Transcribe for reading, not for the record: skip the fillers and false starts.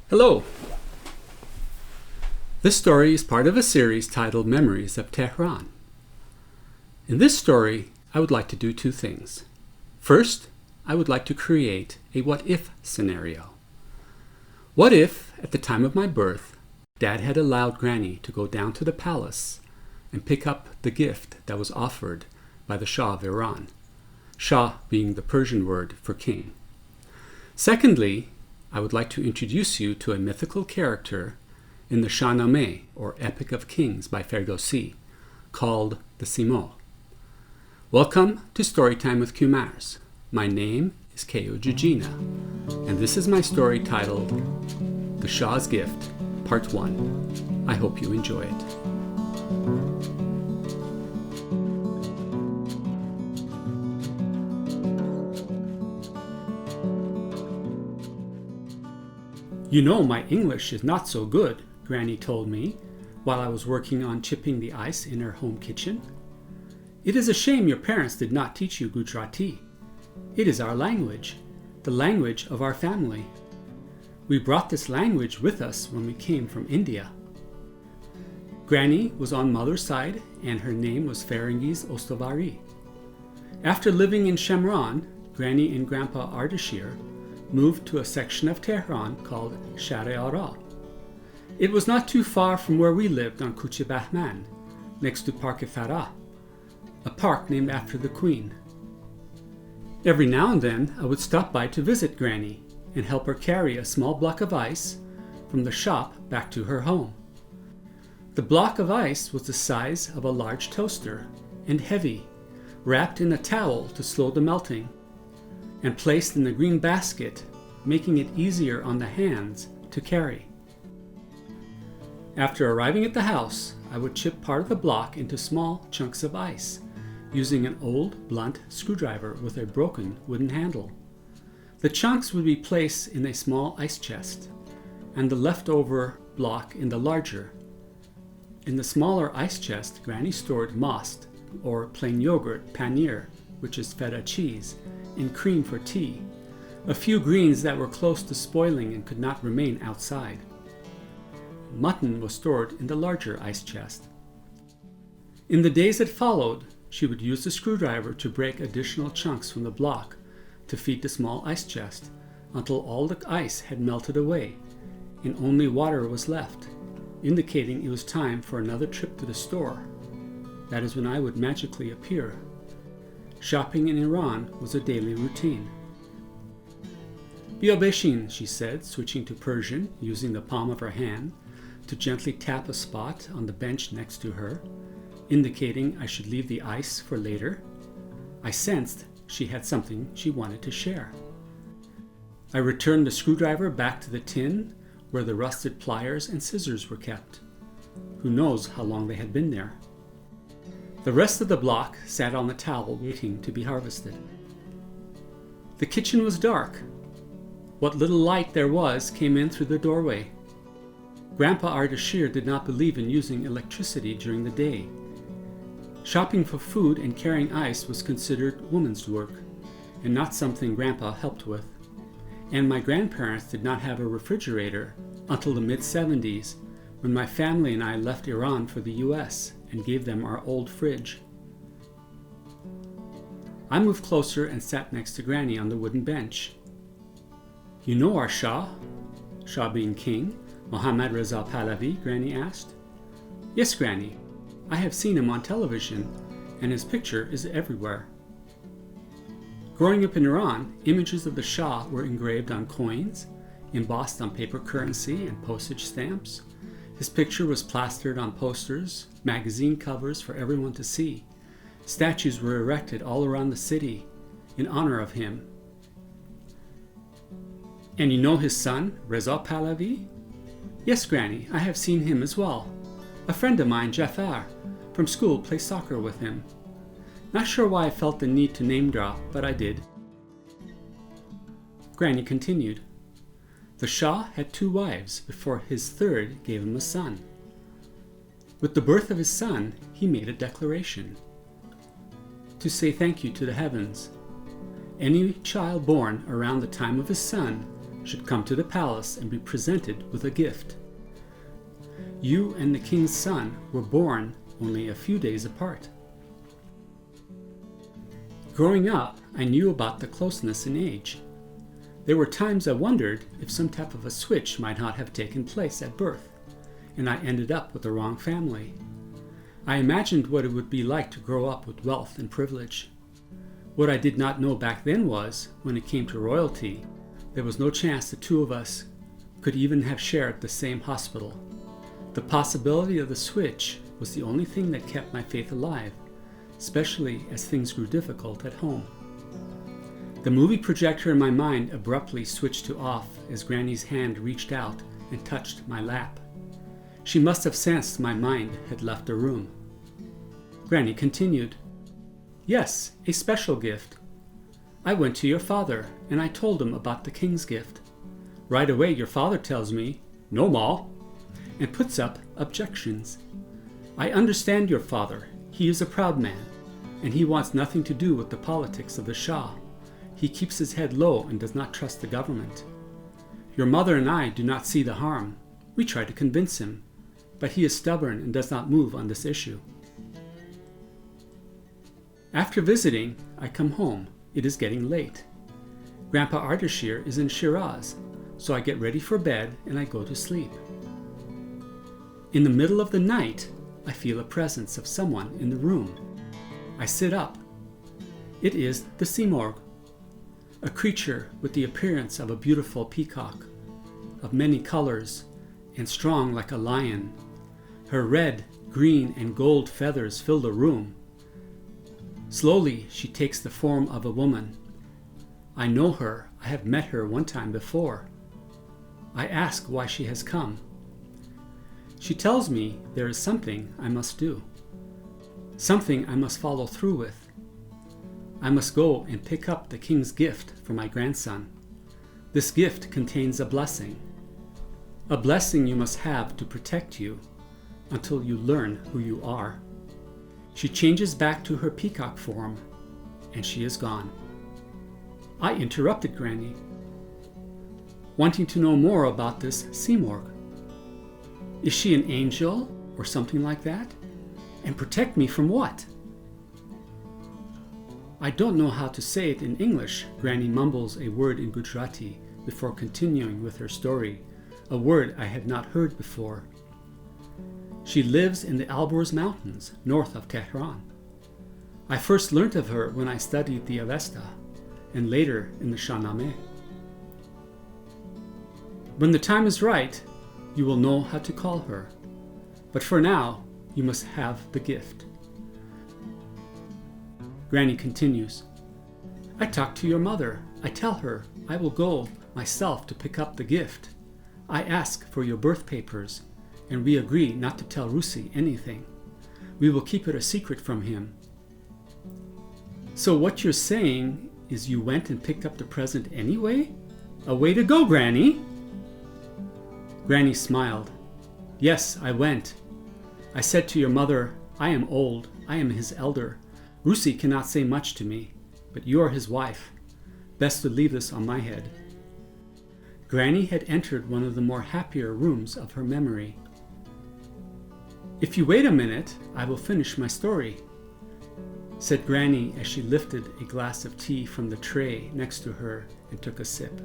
Hello! This story is part of a series titled Memories of Tehran. In this story, I would like to do two things. First, I would like to create a what-if scenario. What if, at the time of my birth, Dad had allowed Granny to go down to the palace and pick up the gift that was offered by the Shah of Iran, Shah being the Persian word for king. Secondly, I would like to introduce you to a mythical character in the Shahnameh, or Epic of Kings by Ferdowsi, called the Simo. Welcome to Storytime with Kumars. My name is Kayo Jijina, and this is my story titled The Shah's Gift, Part 1. I hope you enjoy it. You know, my English is not so good, Granny told me while I was working on chipping the ice in her home kitchen. It is a shame your parents did not teach you Gujarati. It is our language, the language of our family. We brought this language with us when we came from India. Granny was on mother's side and her name was Ferengiz Ostavari. After living in Shemran, Granny and Grandpa Ardashir moved to a section of Tehran called Shah-e-Ara. It was not too far from where we lived on Kuch Bahman, next to Park-e-Farah, a park named after the Queen. Every now and then I would stop by to visit Granny and help her carry a small block of ice from the shop back to her home. The block of ice was the size of a large toaster and heavy, wrapped in a towel to slow the melting, and placed in the green basket, making it easier on the hands to carry. After arriving at the house, I would chip part of the block into small chunks of ice, using an old, blunt screwdriver with a broken wooden handle. The chunks would be placed in a small ice chest, and the leftover block in the larger. In the smaller ice chest, Granny stored most, or plain yogurt, paneer, which is feta cheese, and cream for tea, a few greens that were close to spoiling and could not remain outside. Mutton was stored in the larger ice chest. In the days that followed, she would use the screwdriver to break additional chunks from the block to feed the small ice chest until all the ice had melted away and only water was left, indicating it was time for another trip to the store. That is when I would magically appear. Shopping in Iran was a daily routine. Biobeshin, she said, switching to Persian, using the palm of her hand to gently tap a spot on the bench next to her, indicating I should leave the ice for later. I sensed she had something she wanted to share. I returned the screwdriver back to the tin where the rusted pliers and scissors were kept. Who knows how long they had been there. The rest of the block sat on the towel waiting to be harvested. The kitchen was dark. What little light there was came in through the doorway. Grandpa Ardashir did not believe in using electricity during the day. Shopping for food and carrying ice was considered woman's work, and not something Grandpa helped with. And my grandparents did not have a refrigerator until the mid-70s, when my family and I left Iran for the US and gave them our old fridge. I moved closer and sat next to Granny on the wooden bench. You know our Shah? Shah being king, Mohammad Reza Pahlavi, Granny asked. Yes, Granny. I have seen him on television, and his picture is everywhere. Growing up in Iran, images of the Shah were engraved on coins, embossed on paper currency and postage stamps. His picture was plastered on posters, magazine covers for everyone to see. Statues were erected all around the city in honor of him. And you know his son, Reza Pahlavi? Yes, Granny, I have seen him as well. A friend of mine, Jafar, from school plays soccer with him. Not sure why I felt the need to name drop, but I did. Granny continued. The Shah had 2 wives before his third gave him a son. With the birth of his son, he made a declaration to say thank you to the heavens. Any child born around the time of his son should come to the palace and be presented with a gift. You and the king's son were born only a few days apart. Growing up, I knew about the closeness in age. There were times I wondered if some type of a switch might not have taken place at birth, and I ended up with the wrong family. I imagined what it would be like to grow up with wealth and privilege. What I did not know back then was, when it came to royalty, there was no chance the two of us could even have shared the same hospital. The possibility of the switch was the only thing that kept my faith alive, especially as things grew difficult at home. The movie projector in my mind abruptly switched to off as Granny's hand reached out and touched my lap. She must have sensed my mind had left the room. Granny continued, "Yes, a special gift. I went to your father and I told him about the king's gift. Right away your father tells me, 'No, Ma,' and puts up objections. I understand your father. He is a proud man, and he wants nothing to do with the politics of the Shah. He keeps his head low and does not trust the government. Your mother and I do not see the harm. We try to convince him, but he is stubborn and does not move on this issue. After visiting, I come home. It is getting late. Grandpa Ardashir is in Shiraz, so I get ready for bed and I go to sleep. In the middle of the night, I feel a presence of someone in the room. I sit up. It is the Simorg, a creature with the appearance of a beautiful peacock, of many colors, and strong like a lion. Her red, green, and gold feathers fill the room. Slowly, she takes the form of a woman. I know her. I have met her one time before. I ask why she has come. She tells me there is something I must do, something I must follow through with. I must go and pick up the king's gift for my grandson. This gift contains a blessing you must have to protect you until you learn who you are. She changes back to her peacock form, and she is gone. I interrupted Granny, wanting to know more about this Simorg. Is she an angel or something like that? And protect me from what? I don't know how to say it in English. Granny mumbles a word in Gujarati before continuing with her story, a word I had not heard before. She lives in the Alborz Mountains, north of Tehran. I first learnt of her when I studied the Avesta, and later in the Shahnameh. When the time is right, you will know how to call her. But for now, you must have the gift. Granny continues, I talk to your mother. I tell her I will go myself to pick up the gift. I ask for your birth papers, and we agree not to tell Rusi anything. We will keep it a secret from him. So what you're saying is you went and picked up the present anyway? A way to go, Granny! Granny smiled. Yes, I went. I said to your mother, I am old. I am his elder. Rusi cannot say much to me, but you are his wife. Best to leave this on my head. Granny had entered one of the more happier rooms of her memory. If you wait a minute, I will finish my story, said Granny as she lifted a glass of tea from the tray next to her and took a sip.